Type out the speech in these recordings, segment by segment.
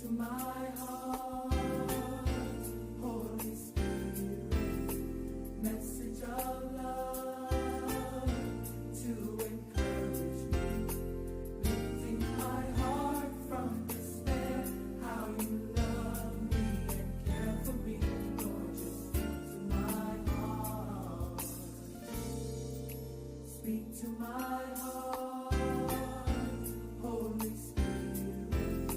to my heart, Holy Spirit, message of love to encourage me, lifting my heart from despair, how you love me and care for me, Lord, just speak to my heart, speak to my heart, Holy Spirit,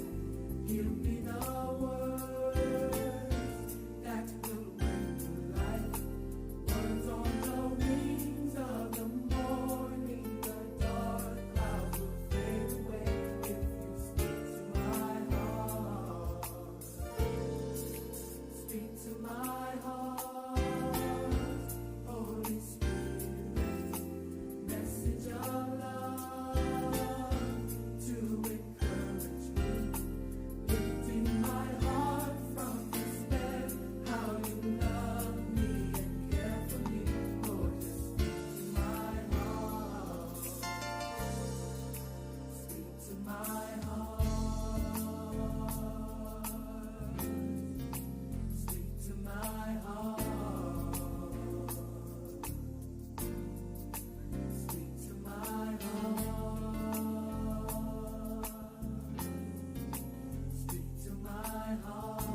give me the words that will bring to life, words on the wings of the morning, the dark clouds will fade away if you speak to my heart, speak to my heart, Holy Spirit, message of love to encourage me, lifting my heart from despair, how you love me and care for me, Lord, just speak to my heart, speak to my heart, speak to my heart, speak to my heart, speak to my heart.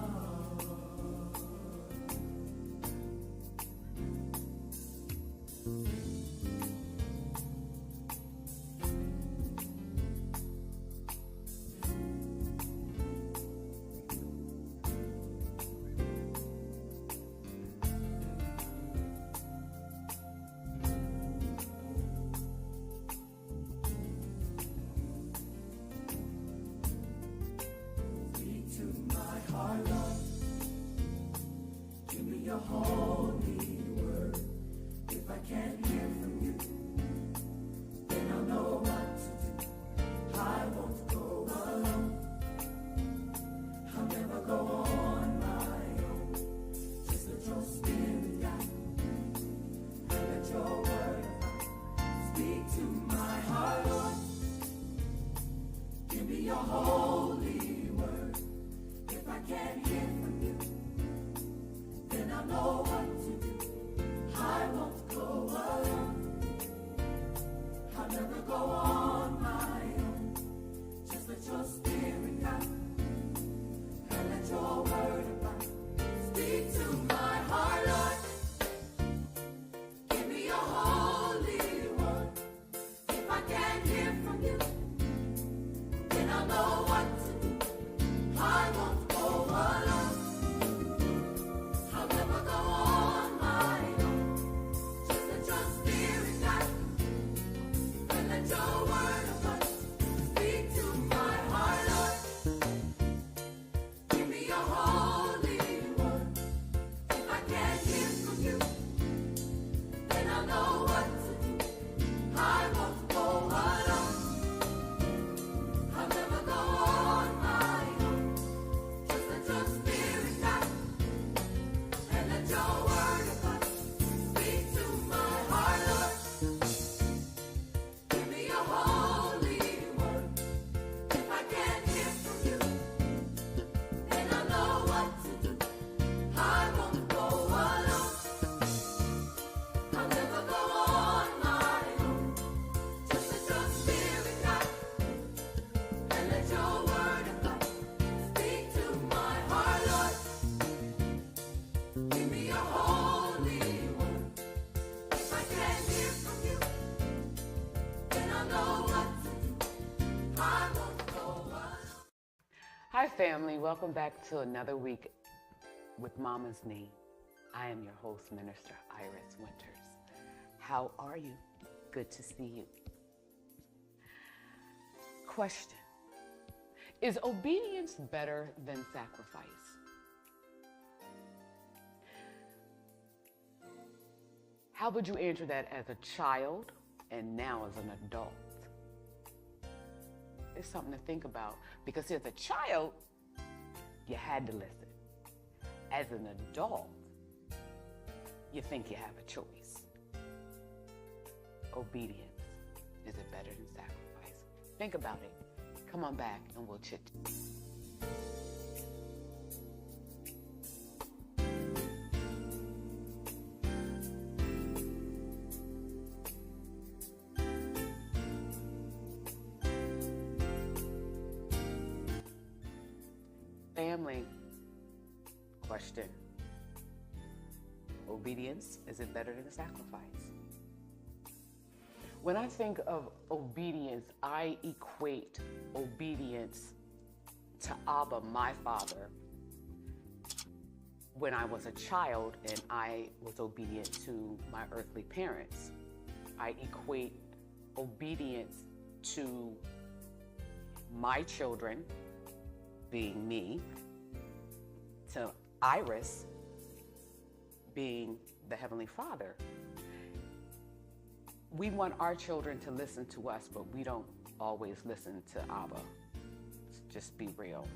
Speak to my heart, Lord. Give me your holy word. If I can't hear from you, then I'll know what to do. I won't go alone. I'll never go on my own. Just let your spirit guide and let your word abide. Speak to my heart, Lord. Give me your holy word. If I can't hear from you, then I'll know what to do. I won't go alone. I'll never go on my own. Just let your spirit guide and let your word abide. Speak to my heart, Lord. Give me your holy word. If I can't hear from you, then I'll know what to do. I won't go alone. I'll never go on my own. Just let your spirit guide and let your word abide. Speak to my heart, Lord. Give me your holy word. If I can't hear from you, then I'll know what to do. I won't go alone. I'll never go on my own. Just let your spirit guide and let your word abide. Speak to my heart, Lord. Give me your holy word. If I can't hear from you, then I'll know what to do. I won't go alone. I'll never go on my own. Just let your spirit guide and let your word abide. Speak to my heart, Lord. Give me your holy word. If I can't hear from you, then I'll know what to do. I won't go alone. Hi family, welcome back to another week with Mama's Knee. I am your host, Minister Iris Winters. How are you? Good to see you. Question: is obedience better than sacrifice? How would you answer that as a child and now as an adult? It's something to think about, because as a child, you had to listen. As an adult, you think you have a choice. Obedience, is it better than sacrifice? Think about it. Come on back and we'll chit. family, question. Obedience, is it better than sacrifice? When I think of obedience, I equate obedience to Abba, my father, when I was a child and I was obedient to my earthly parents. I equate obedience to my children, being me, to Iris, being the Heavenly Father. We want our children to listen to us, but we don't always listen to Abba. Let's just be real.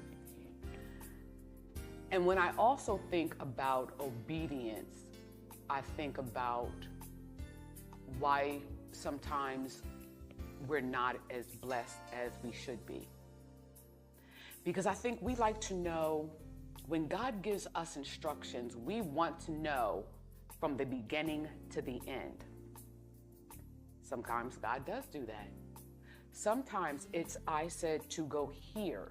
And when I also think about obedience, I think about why sometimes we're not as blessed as we should be. Because I think we like to know, when God gives us instructions, we want to know from the beginning to the end. Sometimes God does do that. Sometimes it's, I said to go here.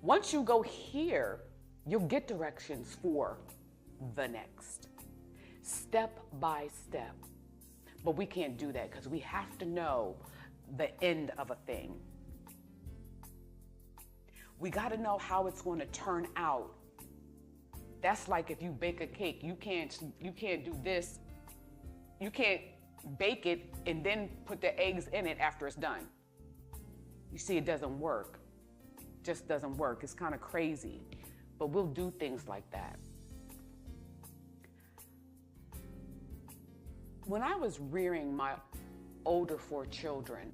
Once you go here, you'll get directions for the next, step by step. But we can't do that because we have to know the end of a thing. We got to know how it's going to turn out. That's like if you bake a cake, you can't do this. You can't bake it and then put the eggs in it after it's done. You see, it doesn't work. It just doesn't work. It's kind of crazy, but we'll do things like that. When I was rearing my older 4 children,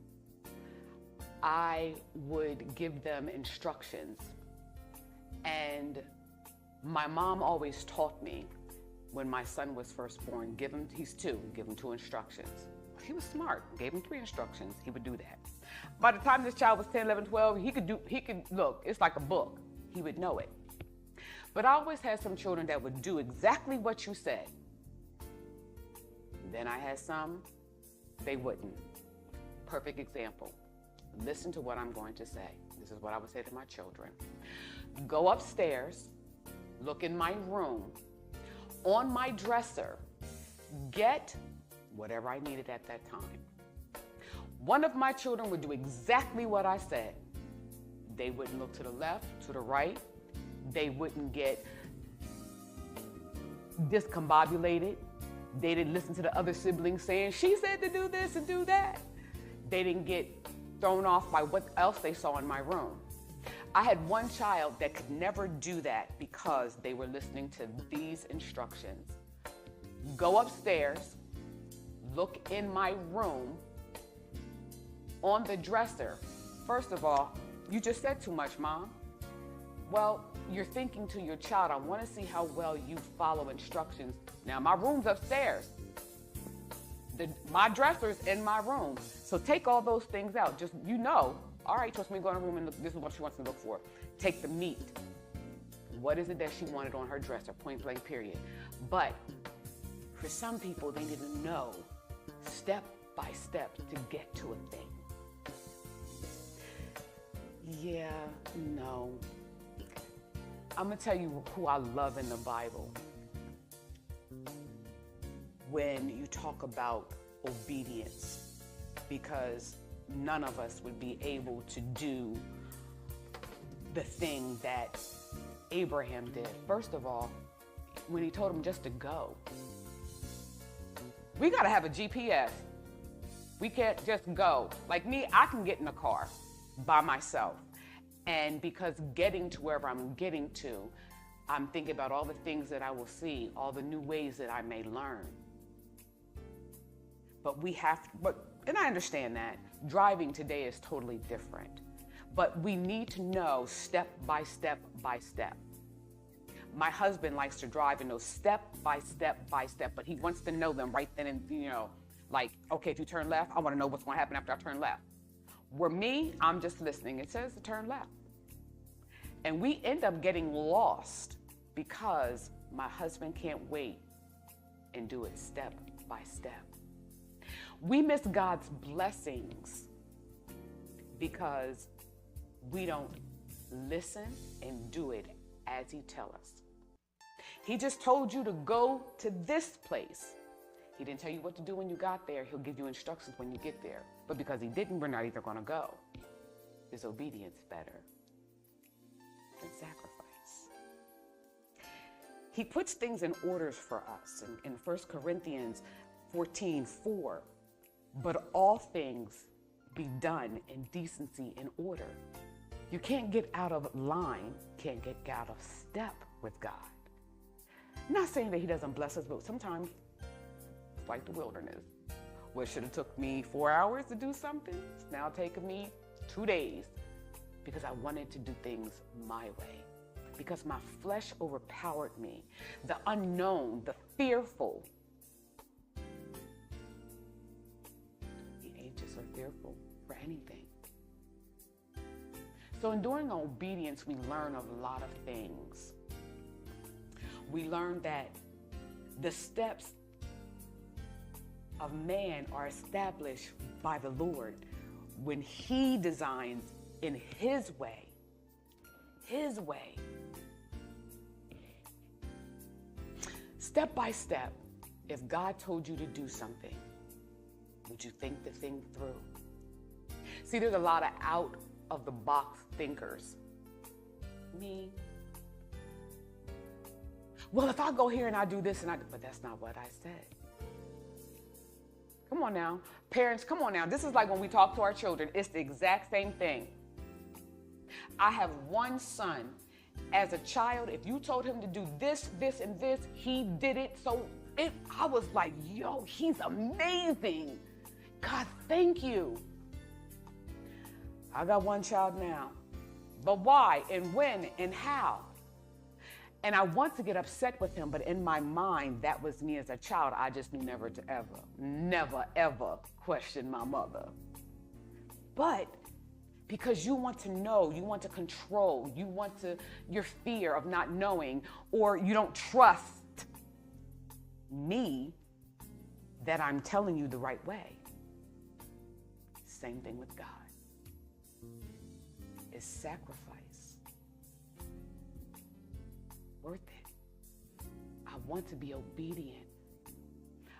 I would give them instructions. And my mom always taught me, when my son was first born, he's 2, give him 2 instructions. He was smart, gave him 3 instructions, he would do that. By the time this child was 10, 11, 12, he could look, it's like a book. He would know it. But I always had some children that would do exactly what you said. Then I had some, they wouldn't. Perfect example. Listen to what I'm going to say. This is what I would say to my children. Go upstairs, look in my room, on my dresser, get whatever I needed at that time. One of my children would do exactly what I said. They wouldn't look to the left, to the right. They wouldn't get discombobulated. They didn't listen to the other siblings saying, she said to do this and do that. They didn't get thrown off by what else they saw in my room. I had one child that could never do that because they were listening to these instructions. Go upstairs, look in my room, on the dresser. First of all, you just said too much, Mom. Well, you're thinking to your child, I want to see how well you follow instructions. Now, my room's upstairs. My dresser's in my room. So take all those things out. Just, all right, trust me, go in the room and look, this is what she wants to look for. Take the meat. What is it that she wanted on her dresser? Point blank, period. But for some people, they need to know step by step to get to a thing. Yeah, no. I'm going to tell you who I love in the Bible. When you talk about obedience, because none of us would be able to do the thing that Abraham did. First of all, when he told him just to go, we got to have a GPS. We can't just go. Like me, I can get in a car by myself. And because getting to wherever I'm getting to, I'm thinking about all the things that I will see, all the new ways that I may learn. And I understand that. Driving today is totally different. But we need to know step by step by step. My husband likes to drive and know step by step by step, but he wants to know them right then and, like, okay, if you turn left, I want to know what's going to happen after I turn left. Where me, I'm just listening. It says to turn left. And we end up getting lost because my husband can't wait and do it step by step. We miss God's blessings because we don't listen and do it as he tells us. He just told you to go to this place. He didn't tell you what to do when you got there. He'll give you instructions when you get there. But because he didn't, we're not either going to go. Is obedience better than sacrifice? He puts things in orders for us in 1 Corinthians 14:4. But all things be done in decency and order. You can't get out of line, can't get out of step with God. I'm not saying that he doesn't bless us, but sometimes it's like the wilderness. What should have took me 4 hours to do something, it's now taking me 2 days because I wanted to do things my way. Because my flesh overpowered me. The unknown, the fearful. Teenagers are fearful for anything. So in doing obedience, we learn a lot of things. We learn that the steps of man are established by the Lord when he designs in his way. His way. Step by step, if God told you to do something, would you think the thing through? See, there's a lot of out-of-the-box thinkers. Me. Well, if I go here and I do this but that's not what I said. Come on now. Parents, come on now. This is like when we talk to our children. It's the exact same thing. I have one son. As a child, if you told him to do this, this, and this, he did it. So I was like, yo, he's amazing. God, thank you. I got one child now. But why and when and how? And I want to get upset with him, but in my mind, that was me as a child. I just knew never to ever question my mother. But because you want to know, you want to control, your fear of not knowing, or you don't trust me that I'm telling you the right way. Same thing with God. Is sacrifice worth it? I want to be obedient.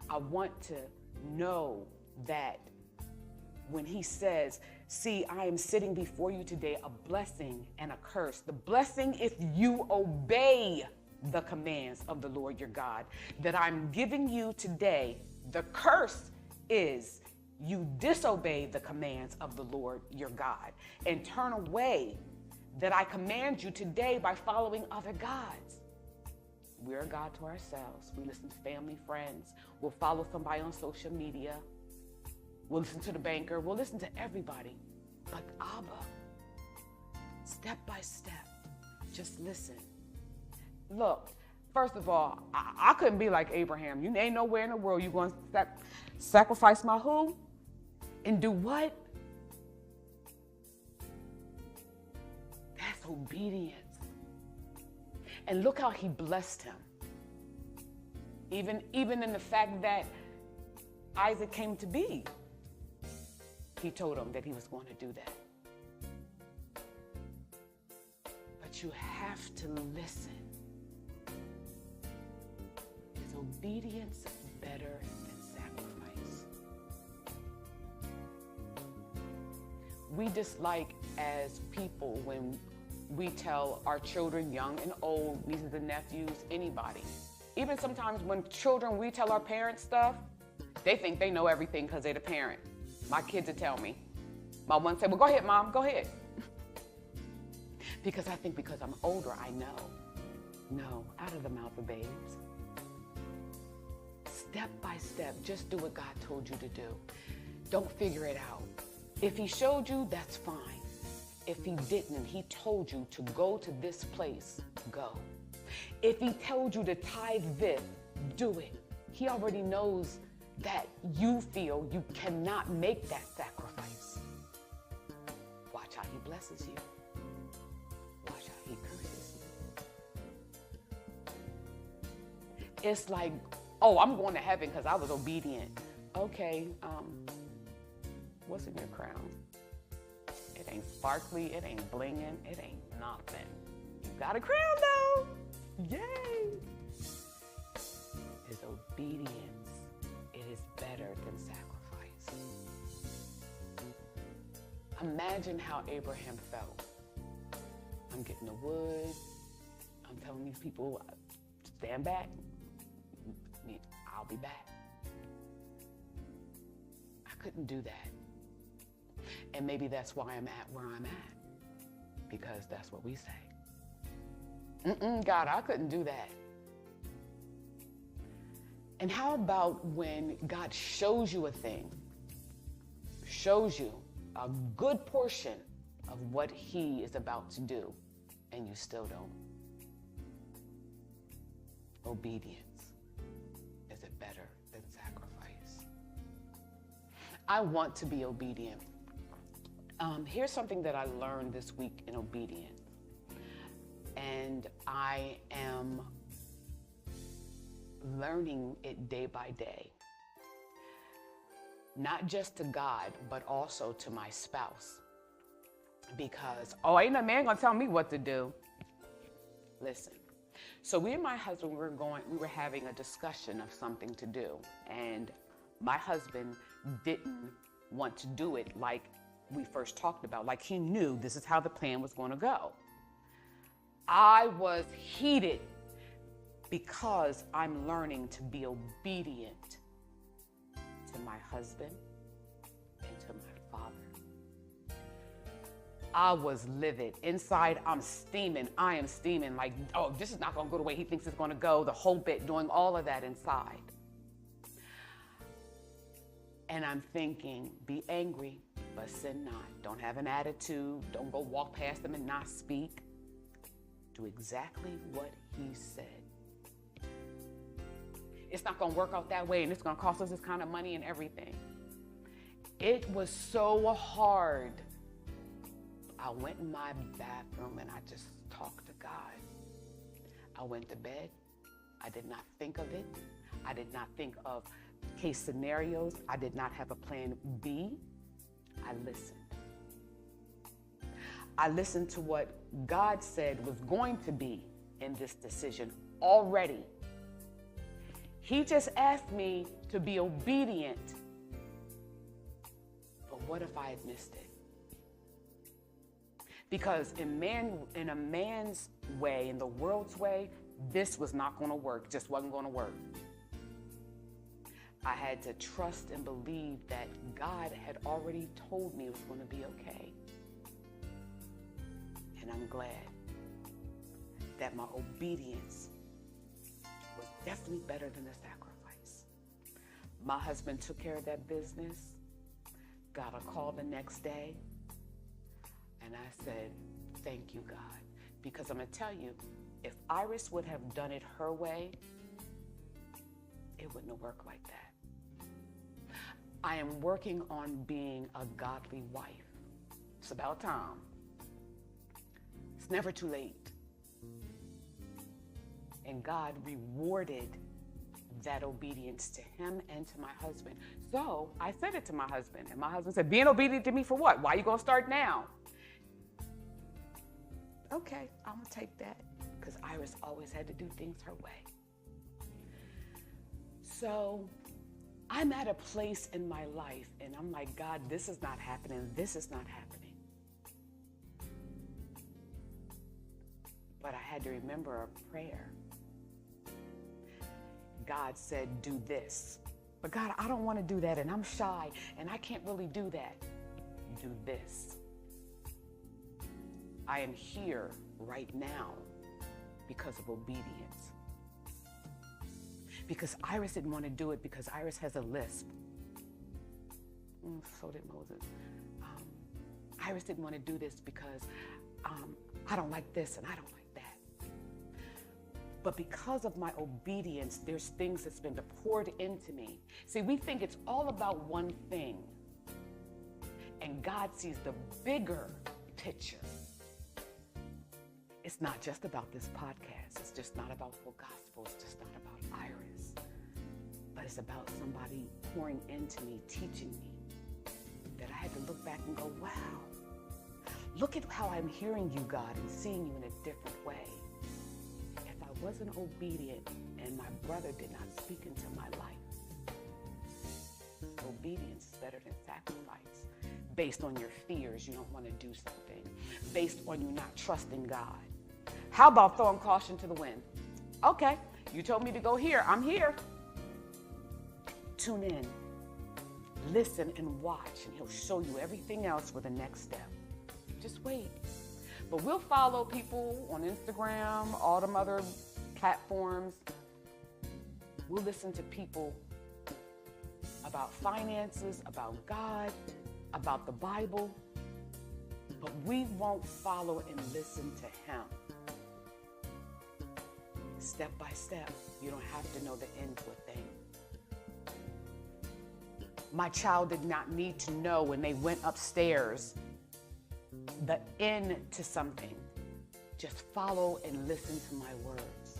I want to know that when he says, see, I am sitting before you today, a blessing and a curse. The blessing if you obey the commands of the Lord your God that I'm giving you today. The curse is you disobey the commands of the Lord your God and turn away that I command you today by following other gods. We're a God to ourselves. We listen to family, friends. We'll follow somebody on social media. We'll listen to the banker. We'll listen to everybody. But Abba, step by step, just listen. Look, first of all, I couldn't be like Abraham. You ain't nowhere in the world you're going to sacrifice my who? And do what? That's obedience. And look how he blessed him. Even in the fact that Isaac came to be. He told him that he was going to do that. But you have to listen. Is obedience better than sacrifice? We dislike as people when we tell our children, young and old, nieces and nephews, anybody. Even sometimes when children, we tell our parents stuff, they think they know everything because they're the parent. My kids would tell me. My one said, well, go ahead, Mom, go ahead. Because I think because I'm older, I know. No, out of the mouth of babes. Step by step, just do what God told you to do. Don't figure it out. If he showed you, that's fine. If he didn't, and he told you to go to this place, go. If he told you to tithe this, do it. He already knows that you feel you cannot make that sacrifice. Watch how he blesses you. Watch how he curses you. It's like, oh, I'm going to heaven because I was obedient. Okay, what's in your crown? It ain't sparkly, it ain't blinging, it ain't nothing. You got a crown though. Yay! Is obedience. It is better than sacrifice. Imagine how Abraham felt. I'm getting the wood. I'm telling these people, stand back. I'll be back. I couldn't do that. And maybe that's why I'm at where I'm at. Because that's what we say. God, I couldn't do that. And how about when God shows you a thing, shows you a good portion of what he is about to do, and you still don't? Obedience. Is it better than sacrifice? I want to be obedient. Here's something that I learned this week in obedience. And I am learning it day by day. Not just to God, but also to my spouse. Because, ain't no man gonna tell me what to do. Listen. So me and my husband, we were having a discussion of something to do. And my husband didn't want to do it like we first talked about. Like he knew this is how the plan was going to go. I was heated because I'm learning to be obedient to my husband and to my father. I was livid. Inside, I'm steaming. I am steaming like, this is not going to go the way he thinks it's going to go. The whole bit, doing all of that inside. And I'm thinking, be angry, but sin not. Don't have an attitude. Don't go walk past them and not speak. Do exactly what he said. It's not going to work out that way, and it's going to cost us this kind of money and everything. It was so hard. I went in my bathroom and I just talked to God. I went to bed. I did not think of it. I did not think of case scenarios. I did not have a plan B. I listened. I listened to what God said was going to be in this decision already. He just asked me to be obedient. But what if I had missed it? Because in a man's way, in the world's way, this was not going to work, just wasn't going to work. I had to trust and believe that God had already told me it was going to be okay. And I'm glad that my obedience was definitely better than the sacrifice. My husband took care of that business, got a call the next day, and I said, thank you, God. Because I'm going to tell you, if Iris would have done it her way, it wouldn't have worked like that. I am working on being a godly wife. It's about time. It's never too late. And God rewarded that obedience to him and to my husband. So I said it to my husband, and my husband said, being obedient to me for what? Why are you going to start now? Okay, I'm going to take that, because Iris always had to do things her way. So I'm at a place in my life, and I'm like, God, this is not happening. This is not happening. But I had to remember a prayer. God said, do this. But God, I don't want to do that, and I'm shy, and I can't really do that. Do this. I am here right now because of obedience. Because Iris didn't want to do it because Iris has a lisp. So did Moses. Iris didn't want to do this because I don't like this and I don't like that. But because of my obedience, there's things that's been poured into me. See, we think it's all about one thing. And God sees the bigger picture. It's not just about this podcast. It's just not about full gospel. It's just not about Iris. But it's about somebody pouring into me, teaching me, that I had to look back and go, wow, Look at how I'm hearing you, God, and seeing you in a different way. If I wasn't obedient and my brother did not speak into my life, obedience is better than sacrifice. Based on your fears, you don't want to do something. Based on you not trusting God. How about throwing caution to the wind? Okay, you told me to go here. I'm here. Tune in, listen, and watch, and he'll show you everything else for the next step. Just wait. But we'll follow people on Instagram, all them other platforms. We'll listen to people about finances, about God, about the Bible, but we won't follow and listen to him. Step by step, you don't have to know the end to a thing. My child did not need to know when they went upstairs the end to something. Just follow and listen to my words.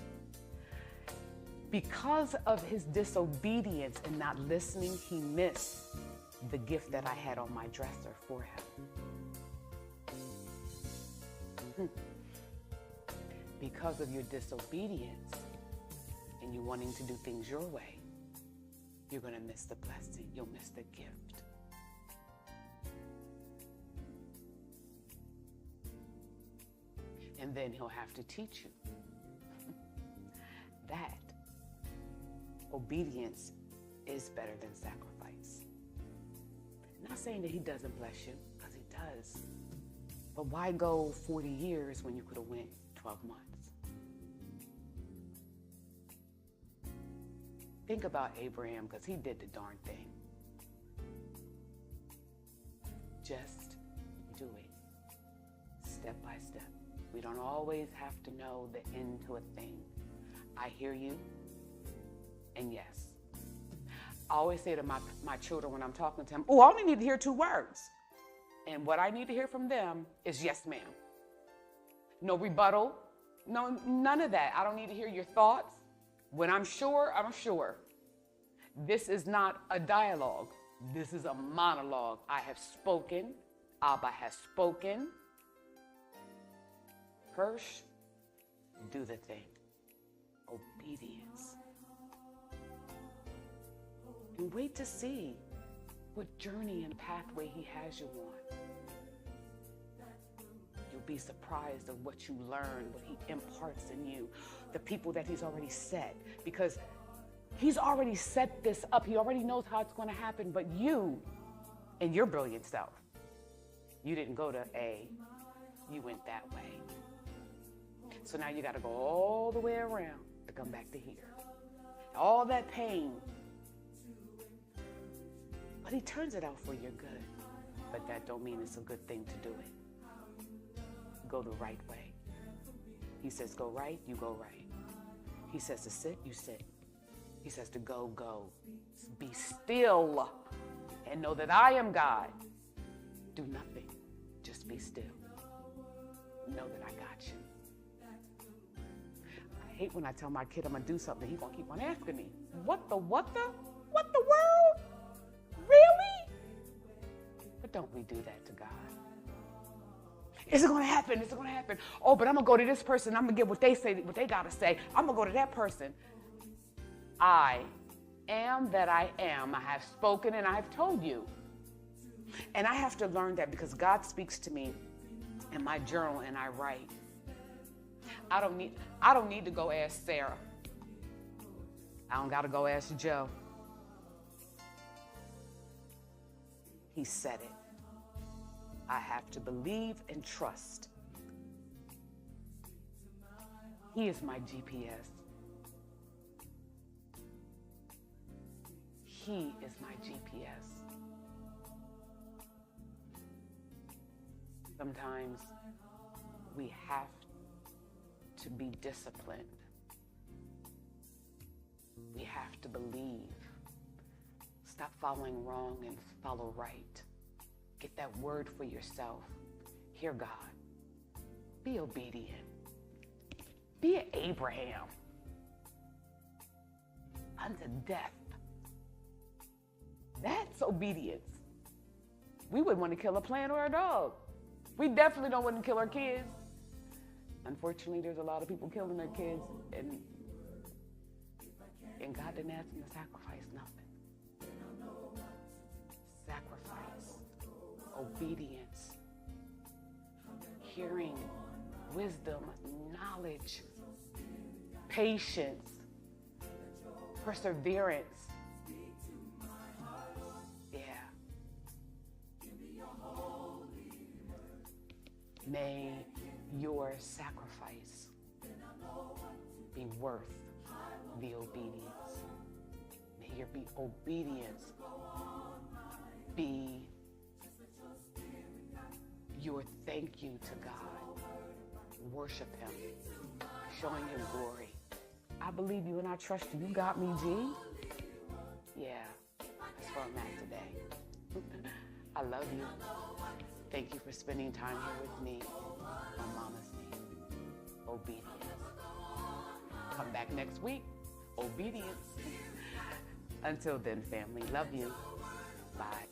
Because of his disobedience and not listening, he missed the gift that I had on my dresser for him. Because of your disobedience and you wanting to do things your way, you're going to miss the blessing. You'll miss the gift. And then he'll have to teach you that obedience is better than sacrifice. Not saying that he doesn't bless you, because he does. But why go 40 years when you could have went 12 months? Think about Abraham, because he did the darn thing. Just do it, step by step. We don't always have to know the end to a thing. I hear you, and yes. I always say to my children when I'm talking to them, I only need to hear 2 words. And what I need to hear from them is yes, ma'am. No rebuttal, no, none of that. I don't need to hear your thoughts. When I'm sure, I'm sure. This is not a dialogue. This is a monologue. I have spoken. Abba has spoken. Hirsch, do the thing. Obedience. And wait to see what journey and pathway he has you on. You'll be surprised of what you learn, what he imparts in you, the people that he's already set, because he's already set this up. He already knows how it's going to happen, but you and your brilliant self, you didn't go to A, you went that way. So now you got to go all the way around to come back to here. All that pain. But he turns it out for your good. But that don't mean it's a good thing to do it. Go the right way. He says go right, you go right. He says to sit, you sit. He says to go, go. Be still and know that I am God. Do nothing. Just be still. Know that I got you. I hate when I tell my kid I'm going to do something. He's going to keep on asking me, what the world? Really? But don't we do that to God? Is it going to happen? Is it going to happen? Oh, but I'm going to go to this person. I'm going to get what they say, what they got to say. I'm going to go to that person. I am that I am. I have spoken and I have told you. And I have to learn that because God speaks to me in my journal and I write. I don't need to go ask Sarah. I don't got to go ask Joe. He said it. I have to believe and trust. He is my GPS. He is my GPS. Sometimes we have to be disciplined. We have to believe. Stop following wrong and follow right. Get that word for yourself. Hear God. Be obedient. Be an Abraham. Unto death. That's obedience. We wouldn't want to kill a plant or a dog. We definitely don't want to kill our kids. Unfortunately, there's a lot of people killing their kids, and God didn't ask them to sacrifice nothing. Sacrifice, obedience, hearing, wisdom, knowledge, patience, perseverance. Yeah. May your sacrifice be worth the obedience. May your obedience be your thank you to God. Worship Him, showing Him glory. I believe you and I trust you. You got me, G. Yeah, that's where I'm at today. I love you. Thank you for spending time here with me on Mama's Name. Obedience. Come back next week. Obedience. Until then, family, love you. Bye.